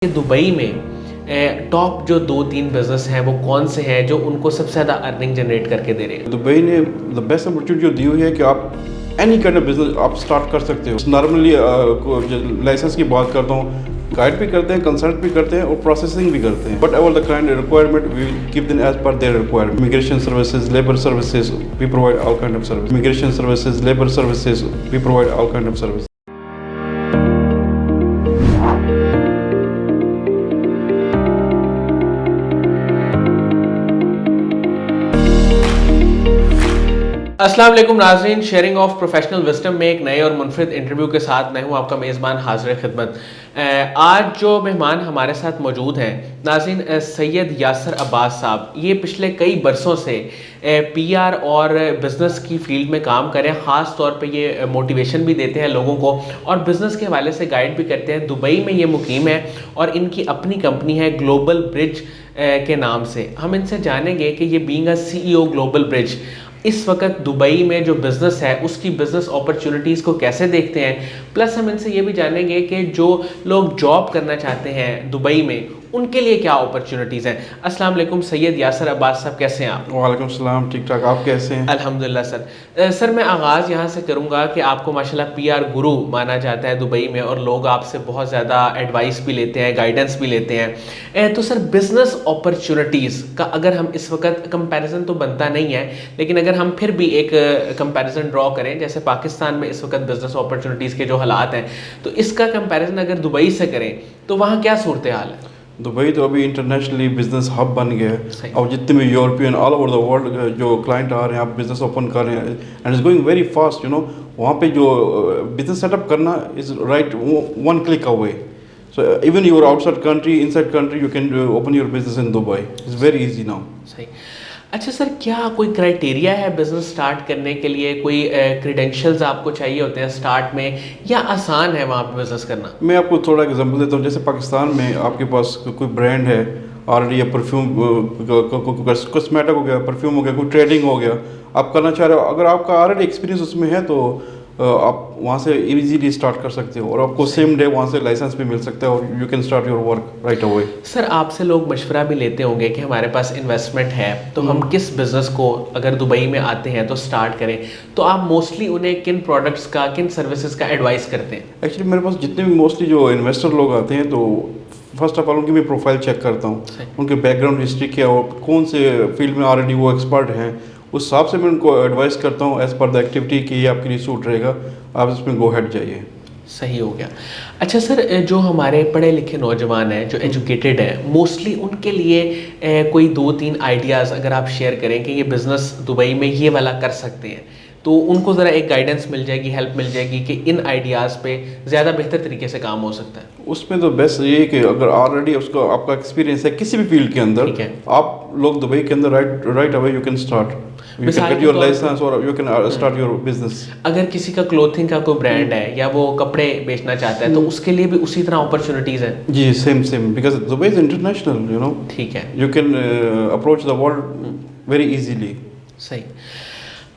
कि दुबई में टॉप जो 2-3 बिज़नेस हैं वो कौन से हैं जो उनको सबसे ज़्यादा अर्निंग जनरेट करके दे रहे हैं? दुबई ने द बेस्ट अपॉर्चुनिटी जो दी हुई है कि आप एनी काइंड ऑफ बिजनेस आप स्टार्ट कर सकते हो। नॉर्मली लाइसेंस की बात करता हूँ, गाइड भी करते हैं, कंसल्ट भी करते हैं और प्रोसेसिंग भी करते हैं। But ever the client requirement we will give them as per their requirement. Immigration services, labour services, we provide all kind of service. Immigration services, labour services, we provide all kind of service. अस्सलाम वालेकुम नाज़रीन, sharing of professional wisdom में एक नए और मुनफरिद interview के साथ मैं हूं आपका मेज़बान हाज़िर खिदमत। आज जो मेहमान हमारे साथ मौजूद हैं नाज़रीन, सैयद यासर अब्बास साहब, ये पिछले कई बरसों से पीआर और बिज़नेस की फील्ड में काम कर रहे हैं। ख़ास तौर पे ये मोटिवेशन भी देते हैं लोगों को और बिज़नेस के हवाले से गाइड भी करते हैं। दुबई में ये मुकीम है और इनकी अपनी कंपनी है ग्लोबल ब्रिज के नाम से। हम इनसे जानेंगे कि ये being a CEO global bridge इस वक्त दुबई में जो बिज़नेस है उसकी बिज़नेस अपॉर्चुनिटीज़ को कैसे देखते हैं। प्लस हम इनसे ये भी जानेंगे कि जो लोग जॉब करना चाहते हैं दुबई में उनके लिए क्या अपॉर्चुनिटीज़ हैं। अस्सलाम वालेकुम सैयद यासर अब्बास साहब, कैसे हैं आप? वालेकुम सलाम, ठीक ठाक, आप कैसे हैं? अल्हम्दुलिल्लाह सर। सर मैं आगाज़ यहाँ से करूँगा कि आपको माशाल्लाह पीआर गुरु माना जाता है दुबई में और लोग आपसे बहुत ज़्यादा एडवाइस भी लेते हैं, गाइडेंस भी लेते हैं। तो सर बिज़नेस अपॉर्चुनिटीज़ का अगर हम इस वक्त कंपैरिजन तो बनता नहीं है, लेकिन अगर हम फिर भी एक कंपैरिजन ड्रॉ करें, जैसे पाकिस्तान में इस वक्त बिज़नेस अपॉर्चुनिटीज़ के जो हालात हैं, तो इसका कंपैरिजन अगर दुबई से करें तो वहाँ क्या सूरत हाल है? दुबई तो अभी इंटरनेशनली बिजनेस हब बन गया है और जितने भी European all over the world जो क्लाइंट आ रहे हैं, आप बिजनेस ओपन कर रहे हैं and is going very fast. वहाँ पे जो बिजनेस सेटअप करना is right one click away. So even you're outside country, inside country, you can open your business in Dubai. It's very easy now. सही। अच्छा sir, क्या कोई criteria है business start करने के लिए? कोई क्रीडेंशियल्स आपको चाहिए होते हैं स्टार्ट में, या आसान है वहाँ पे बिज़नेस करना? मैं आपको थोड़ा एग्जांपल देता हूँ। जैसे पाकिस्तान में आपके पास कोई ब्रांड है ऑलरेडी, या परफ्यूम कॉस्मेटिक हो गया, परफ्यूम हो गया, कोई ट्रेडिंग हो गया, आप करना चाह रहे हो, अगर आपका ऑलरेडी एक्सपीरियंस उसमें है तो आप वहाँ से इजीली स्टार्ट कर सकते हो और आपको सेम डे वहाँ से लाइसेंस भी मिल सकता है और you can start your work right away. Sir आपसे लोग मशवरा भी लेते होंगे कि हमारे पास इन्वेस्टमेंट है तो हम किस बिज़नेस को अगर दुबई में आते हैं तो स्टार्ट करें, तो आप मोस्टली उन्हें किन प्रोडक्ट्स का, किन सर्विसेज का एडवाइस करते हैं? एक्चुअली मेरे पास जितने भी मोस्टली जो इन्वेस्टर लोग आते हैं तो फर्स्ट ऑफ ऑल उनकी मैं प्रोफाइल चेक करता हूँ, उनके बैकग्राउंड हिस्ट्री क्या हो, कौन से फील्ड में ऑलरेडी वो एक्सपर्ट हैं, उस हिसाब से मैं उनको एडवाइस करता हूँ एज़ पर द एक्टिविटी कि ये आपके लिए सूट रहेगा, आप इसमें गो हेड जाइए। सही हो गया। अच्छा सर, जो हमारे पढ़े लिखे नौजवान हैं, जो एजुकेटेड हैं, मोस्टली उनके लिए कोई 2-3 आइडियाज़ अगर आप शेयर करें कि ये बिज़नेस दुबई में ये वाला कर सकते हैं, तो उनको ज़रा एक गाइडेंस मिल जाएगी, हेल्प मिल जाएगी कि इन आइडियाज़ पे ज़्यादा बेहतर तरीके से काम हो सकता है। उसमें तो बेस्ट ये है कि अगर ऑलरेडी उसका आपका एक्सपीरियंस है किसी भी फील्ड के अंदर, ठीक है, आप लोग दुबई के अंदर right away you can start, you can get your licence और you can start your business. अगर किसी का क्लोथिंग का कोई ब्रांड है या वो कपड़े बेचना चाहता है तो उसके लिए भी उसी तरह अपॉर्चुनिटीज़ हैं? जी same because Dubai is international. ठीक है, you can approach the world very easily. सही।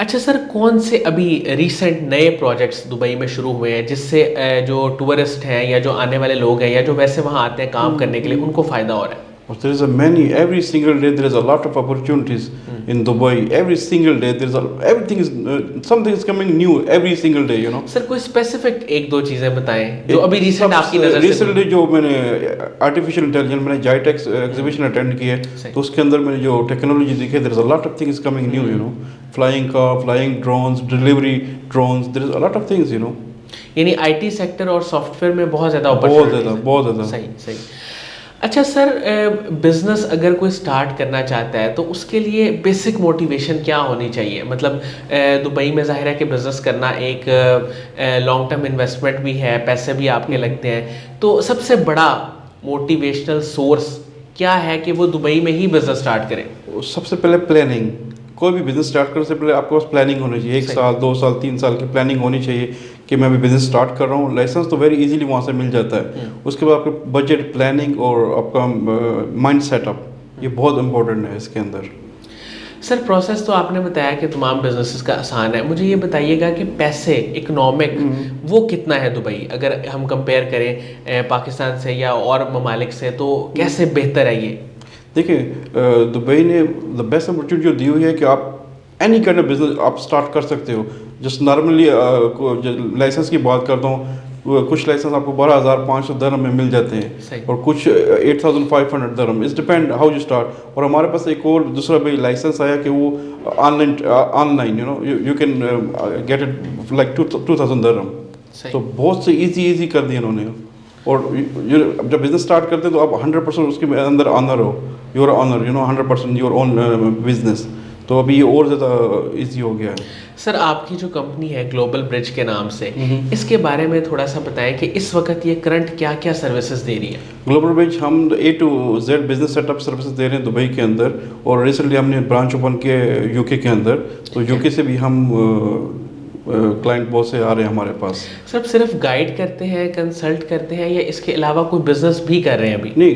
अच्छा सर, कौन से अभी रिसेंट नए प्रोजेक्ट्स दुबई में शुरू हुए हैं जिससे जो टूरिस्ट हैं या जो आने वाले लोग हैं या जो वैसे वहाँ आते हैं काम करने के लिए उनको फ़ायदा हो रहा है? There is a many, every single day there is a lot of opportunities in Dubai. Every single day there is everything is something is coming new every single day. Sir कोई स्पेसिफिक 1-2 चीज़ें बताएं जो अभी recent आपकी नज़र से? Recently जो मैंने आर्टिफिशियल इंटेलिजेंस, मैंने जाइटेक्स एग्जीबिशन अटेंड की है तो उसके अंदर मैंने जो टेक्नोलॉजी देखी, there is a lot of things coming new. Flying car, flying drones, delivery drones, there is a lot of things. यानी आईटी सेक्टर और सॉफ्टवेयर में बहुत ज़्यादा अपॉर्चुनिटीज है। बहुत ज़्यादा। सही। अच्छा सर, बिज़नेस अगर कोई स्टार्ट करना चाहता है तो उसके लिए बेसिक मोटिवेशन क्या होनी चाहिए? मतलब दुबई में ज़ाहिर है कि बिज़नेस करना एक लॉन्ग टर्म इन्वेस्टमेंट भी है, पैसे भी आपके लगते हैं, तो सबसे बड़ा मोटिवेशनल सोर्स क्या है कि वो दुबई में ही बिज़नेस स्टार्ट करें? सबसे पहले प्लानिंग। कोई भी बिज़नेस स्टार्ट करने से पहले आपके पास प्लानिंग होनी चाहिए। 1 साल, 2 साल, 3 साल की प्लानिंग होनी चाहिए कि मैं अभी बिज़नेस स्टार्ट कर रहा हूँ। लाइसेंस तो वेरी इजीली वहाँ से मिल जाता है। उसके बाद आपका बजट प्लानिंग और आपका माइंड सेटअप, ये बहुत इंपॉर्टेंट है इसके अंदर। सर प्रोसेस तो आपने बताया कि तमाम बिजनेसेस का आसान है, मुझे ये बताइएगा कि पैसे इकोनॉमिक वो कितना है दुबई, अगर हम कंपेयर करें पाकिस्तान से या और ममालिक से, तो कैसे बेहतर है ये? देखिए दुबई ने द बेस्ट अपॉर्चुनिटी जो दी हुई है कि आप एनी काइंड ऑफ बिजनेस आप स्टार्ट कर सकते हो। जस्ट नॉर्मली लाइसेंस की बात करता हूँ, कुछ लाइसेंस आपको 12,500 दरहम में मिल जाते सही। हैं और कुछ 8,500 दरहम। It's depend how you start. और हमारे पास एक और दूसरा भी लाइसेंस आया कि वो online you can get it like 2,000 दरहम। सही। तो बहुत से इजी कर दिए इन्होंने। और जब बिजनेस स्टार्ट करते हैं तो आप 100% उसके अंदर ऑनर हो, you're owner 100% your own business. तो अभी ये और ज़्यादा इजी हो गया है। सर आपकी जो कंपनी है ग्लोबल ब्रिज के नाम से, इसके बारे में थोड़ा सा बताएं कि इस वक्त ये करंट क्या क्या सर्विसेज दे रही है? ग्लोबल ब्रिज हम A to Z business setup services दे रहे हैं दुबई के अंदर, और रिसेंटली हमने ब्रांच ओपन किए यूके के अंदर। तो यूके से भी हम क्लाइंट बहुत से आ रहे हैं हमारे पास। सर सिर्फ गाइड करते हैं, कंसल्ट करते हैं, या इसके अलावा कोई बिजनेस भी कर रहे हैं अभी? नहीं,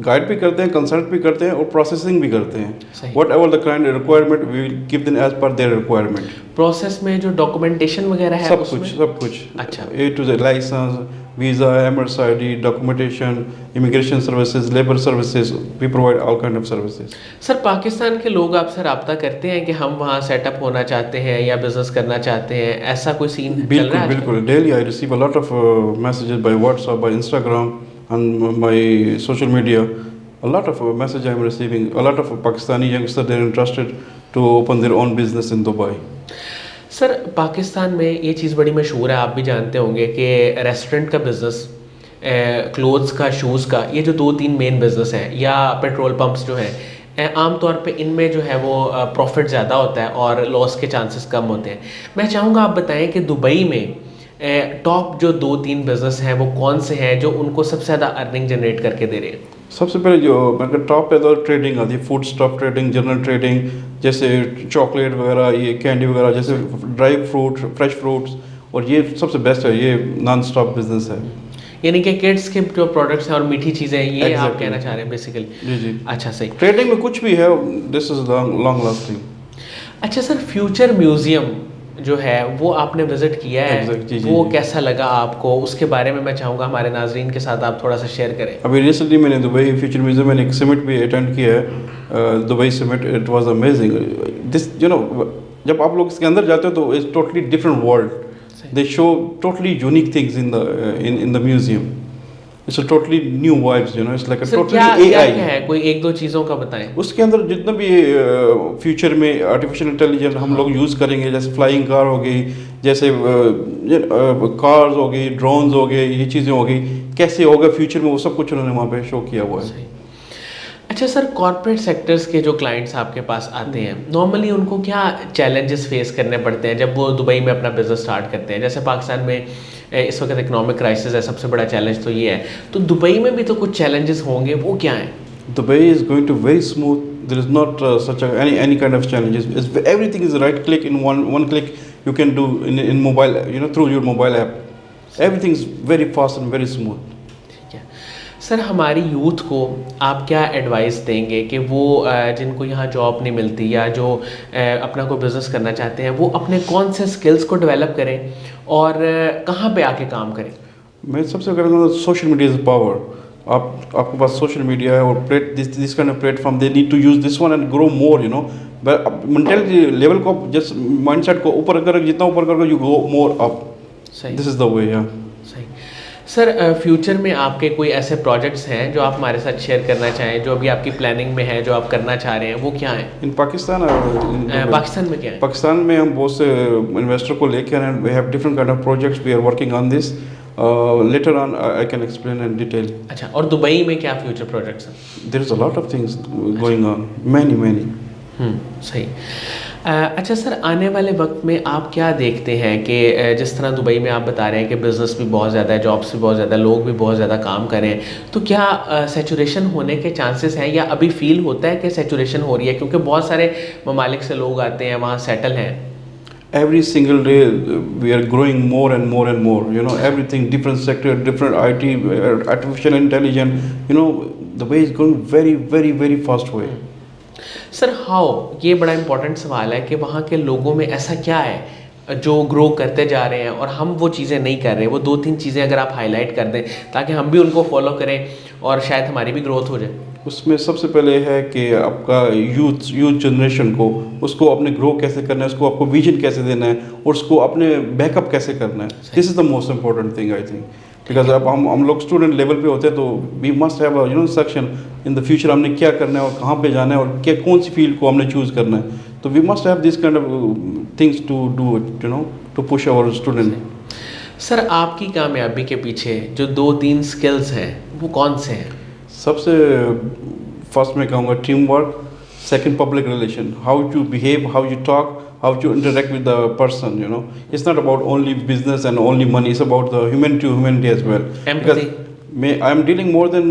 गाइड भी करते हैं, कंसल्ट भी करते हैं और प्रोसेसिंग भी करते हैं। सही। Whatever the client requirement we will give them as per their requirement. Process में जो डॉक्यूमेंटेशन वगैरह है सब उसमें? कुछ अच्छा। A to Z licence, visa, Emirates ID, documentation, immigration services, labour services, we provide all kind of services. Sir Pakistan के लोग आपसे रब्ता करते हैं कि हम वहाँ सेटअप होना चाहते हैं या बिजनेस करना चाहते हैं, ऐसा कोई सीन चल रहा बिल्कुल है? बिल्कुल। Daily I receive a lot of messages by WhatsApp, by Instagram and my social media. A lot of message I am receiving. A lot of Pakistani youngsters, they are interested to open their own business in Dubai. Sir Pakistan में ये चीज़ बड़ी मशहूर है, आप भी जानते होंगे कि रेस्टोरेंट का बिज़नेस, क्लोथ्स का, शूज़ का, ये जो 2-3 मेन बिज़नेस हैं, या पेट्रोल पंप्स जो हैं, आम तौर पे इनमें जो है वो प्रॉफिट ज़्यादा होता है और लॉस के चांसेस कम होते हैं। मैं चाहूँगा आप बताएं कि दुबई में टॉप जो 2-3 बिजनेस हैं वो कौन से हैं जो उनको सबसे ज़्यादा अर्निंग जनरेट करके दे रहे हैं? सबसे पहले जो अगर टॉप पे तो ट्रेडिंग आती है, food stock trading, general trading, जैसे चॉकलेट वगैरह, ये कैंडी वगैरह, जैसे ड्राई फ्रूट, फ्रेश फ्रूट्स, और ये सबसे बेस्ट है, ये नॉन स्टॉप बिजनेस है। यानी कि किड्स के जो प्रोडक्ट्स हैं और मीठी चीज़ें, ये आप Exactly. कहना चाह रहे हैं बेसिकली? जी। अच्छा सही। ट्रेडिंग में कुछ भी है, दिस इज लॉन्ग लास्टिंग। अच्छा सर, फ्यूचर म्यूज़ियम जो है वो आपने विज़िट किया है, जी, वो जी। कैसा लगा आपको? उसके बारे में मैं चाहूँगा हमारे नाजरीन के साथ आप थोड़ा सा शेयर करें। अभी रिसेंटली मैंने दुबई फ्यूचर म्यूजियम में एक समिट भी अटेंड किया है, Dubai summit. It was amazing. This जब आप लोग इसके अंदर जाते हो तो it's totally different world. They show totally unique things in the museum. It's a totally new vibes, it's like a sir totally क्या AI। है, कोई 1-2 चीज़ों का बताएं। उसके अंदर जितना भी फ्यूचर में आर्टिफिशियल इंटेलिजेंस हम लोग यूज़ करेंगे, जैसे फ्लाइंग कार हो गई, जैसे कार्स हो गई, ड्रोन्स हो गए, ये चीज़ें हो गई, कैसे होगा फ्यूचर में, वो सब कुछ उन्होंने वहाँ पे शो किया हुआ है। सही। अच्छा सर, कॉर्पोरेट सेक्टर्स के जो क्लाइंट्स आपके पास आते हैं, नॉर्मली उनको क्या चैलेंजेस फेस करने पड़ते हैं जब वो दुबई में अपना बिजनेस स्टार्ट करते हैं? जैसे पाकिस्तान में इस वक्त इकोनॉमिक क्राइसिस है, सबसे बड़ा चैलेंज तो ये है, तो दुबई में भी तो कुछ चैलेंजेस होंगे, वो क्या हैं? Dubai is going to very smooth. There is not any kind of challenges. Everything is right click in one click. You can do in mobile, through your mobile app. Everything is very fast and very smooth. ठीक है sir, हमारी youth को आप क्या advice देंगे कि वो जिनको यहाँ जॉब नहीं मिलती या जो अपना कोई बिज़नेस करना चाहते हैं, वो अपने कौन से स्किल्स को डेवलप करें और कहाँ पे आके काम करें? मैं सबसे कहूँगा सोशल मीडिया इज पावर। आपके पास सोशल मीडिया है और this kind of platform, they need to use this one and grow more. Mentality level को, जस्ट माइंडसेट को ऊपर कर, जितना ऊपर करोगे यू गो मोर अप। सही। This is the way. Yeah सही। सर फ्यूचर में आपके कोई ऐसे प्रोजेक्ट्स हैं जो आप हमारे साथ शेयर करना चाहें, जो अभी आपकी प्लानिंग में है, जो आप करना चाह रहे हैं, वो क्या है? इन पाकिस्तान पाकिस्तान में क्या है? पाकिस्तान में हम बहुत से इन्वेस्टर को लेकर आए हैं। We have different kind of projects, we are working on this. Later on I can explain in detail. अच्छा, और दुबई में क्या फ्यूचर प्रोजेक्ट्स हैं? There is a lot of things going on, many. सही। अच्छा सर, आने वाले वक्त में आप क्या देखते हैं कि जिस तरह दुबई में आप बता रहे हैं कि बिज़नेस भी बहुत ज़्यादा है, जॉब्स भी बहुत ज़्यादा, लोग भी बहुत ज़्यादा काम कर रहे हैं, तो क्या सैचुरेशन होने के चांसेस हैं या अभी फील होता है कि सैचुरेशन हो रही है? क्योंकि बहुत सारे ममालिक से लोग आते हैं, वहाँ सेटल हैं। Every single day we are growing more and more and more. Everything, different sector, different IT, artificial intelligence. The way is going very, very, very fast way. Sir how, ये बड़ा इंपॉर्टेंट सवाल है कि वहाँ के लोगों में ऐसा क्या है जो ग्रो करते जा रहे हैं और हम वो चीज़ें नहीं कर रहे। वो 2-3 चीज़ें अगर आप हाईलाइट कर दें ताकि हम भी उनको फॉलो करें और शायद हमारी भी ग्रोथ हो जाए। उसमें सबसे पहले है कि आपका यूथ जनरेशन को, उसको अपने ग्रो कैसे करना है, उसको आपको विजन कैसे देना है और उसको अपने बैकअप कैसे करना है। This is the most important thing I think. Because अब हम लोग स्टूडेंट लेवल पे होते हैं तो we must have you know section in the future, हमने क्या करना है और कहाँ पे जाना है और क्या कौन सी फील्ड को हमने चूज़ करना है। तो we must have this kind of things to do you know to push our student. Sir आपकी कामयाबी के पीछे जो 2-3 स्किल्स हैं वो कौन से हैं? सबसे फर्स्ट मैं कहूँगा team work, second public relation, how to behave, how you talk, how to interact with the person, you know. It's not about only business and only money, it's about the human to humanity as well. Empathy. Because I'm dealing more than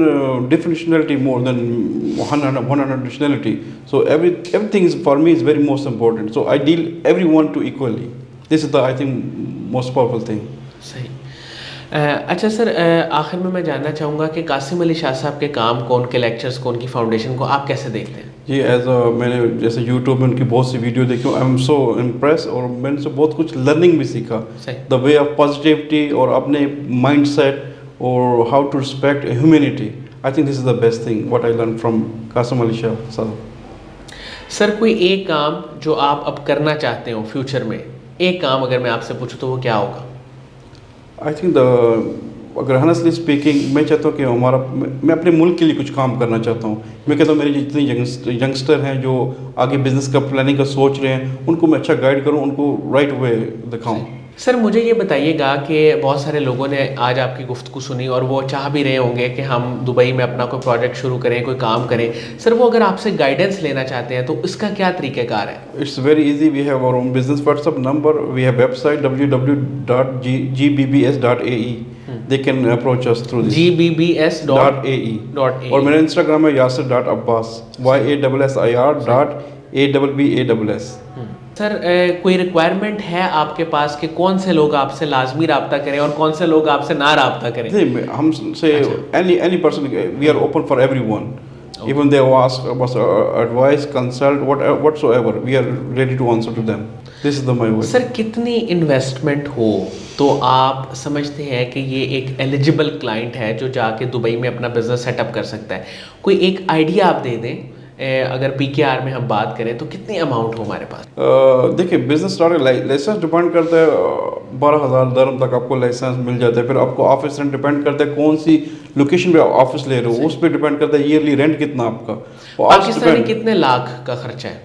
different nationality, more than 100 nationality. So everything is for me is very most important. So I deal everyone to equally. This is the I think most powerful thing. सही। अच्छा sir, आखिर में मैं जानना चाहूँगा कि कासिम अली शाह साहब के काम को, उनके लेक्चर्स को, उनकी फाउंडेशन को आप कैसे देखते हैं? जी मैंने जैसे यूट्यूब में उनकी बहुत सी वीडियो देखी, आई एम सो इम्प्रेस और मैंने से बहुत कुछ लर्निंग भी सीखा। द वे ऑफ पॉजिटिविटी और अपने माइंड सेट और how to respect humanity, I think this is the best thing what I learn from Qasim Ali Shah साहब। सर कोई एक काम जो आप अब करना चाहते हो फ्यूचर में, एक काम अगर मैं आपसे पूछूं तो वो क्या होगा? आई थिंक अगर हॉनेस्टली स्पीकिंग मैं चाहता हूँ कि मैं अपने मुल्क के लिए कुछ काम करना चाहता हूँ। मैं कहता हूँ मेरे जितने यंगस्टर हैं जो आगे बिजनेस का प्लानिंग का सोच रहे हैं, उनको मैं अच्छा गाइड करूँ, उनको राइट वे दिखाऊँ। सर मुझे ये बताइएगा कि बहुत सारे लोगों ने आज आपकी गुफ्तगू सुनी और वो चाह भी रहे होंगे कि हम दुबई में अपना कोई प्रोजेक्ट शुरू करें, कोई काम करें। सर वो अगर आपसे गाइडेंस लेना चाहते हैं तो इसका क्या तरीक़ेकार है? It's very easy, we have our own business WhatsApp number, we have website www.gbbs.ae, they can approach us through this gbbs.ae और मेरा इंस्टाग्राम है yasir.abbas, yassir.abbas। सर कोई रिक्वायरमेंट है आपके पास कि कौन से लोग आपसे लाजमी रब्ता करें और कौन से लोग आपसे ना रब्ता करें? नहीं, हमसे any person, we are open for everyone. Even they ask us advice, consult, whatsoever, we are ready to answer to them. This is my way. Sir कितनी इन्वेस्टमेंट हो तो आप समझते हैं कि ये एक एलिजिबल क्लाइंट है जो जाके दुबई में अपना बिजनेस सेटअप कर सकता है? कोई एक आइडिया आप दे दें। अगर PKR में हम बात करें तो कितनी अमाउंट हो हमारे पास? देखिए बिजनेस स्टार्ट लाइसेंस डिपेंड करता है, 12,000 दरम तक आपको लाइसेंस मिल जाता है। फिर आपको ऑफिस रेंट डिपेंड करता है, कौन सी लोकेशन पे ऑफिस ले रहे हो उस पर डिपेंड करता है, ईयरली रेंट कितना आपका। पाकिस्तान में कितने लाख का खर्चा है?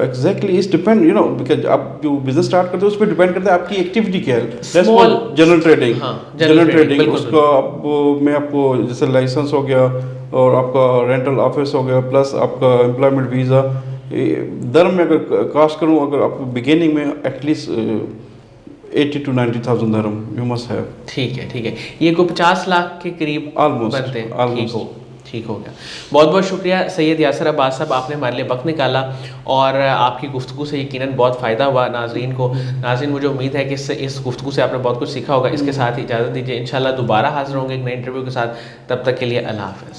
Exactly it's depend you know, because आप जो बिजनेस स्टार्ट करते हो उस पर डिपेंड करता है आपकी एक्टिविटी क्या है। Small general trading, general trading उसका मैं आपको जैसे लाइसेंस हो गया और आपका रेंटल ऑफिस हो गया प्लस आपका एम्प्लॉयमेंट वीज़ा, दरम में अगर कास्ट करूँ, अगर आप बिगिनिंग में एटलीस्ट 80 to 90,000 दरम यू मस्ट हैव। ठीक है, ये को 50 लाख के करीब बनते हैं। ठीक हो गया। बहुत बहुत शुक्रिया सैयद यासिर अब्बास साहब, आपने हमारे लिए वक्त निकाला और आपकी गुफ्तगू से यकीनन बहुत फ़ायदा हुआ नाज़रीन को। नाज़रीन मुझे उम्मीद है कि इस गुफ्तगू से आपने बहुत कुछ सीखा होगा। इसके साथ ही इजाज़त दीजिए, इंशाल्लाह दोबारा हाज़िर होंगे एक नए इंटरव्यू के साथ। तब तक के लिए अल्लाह हाफ़िज़।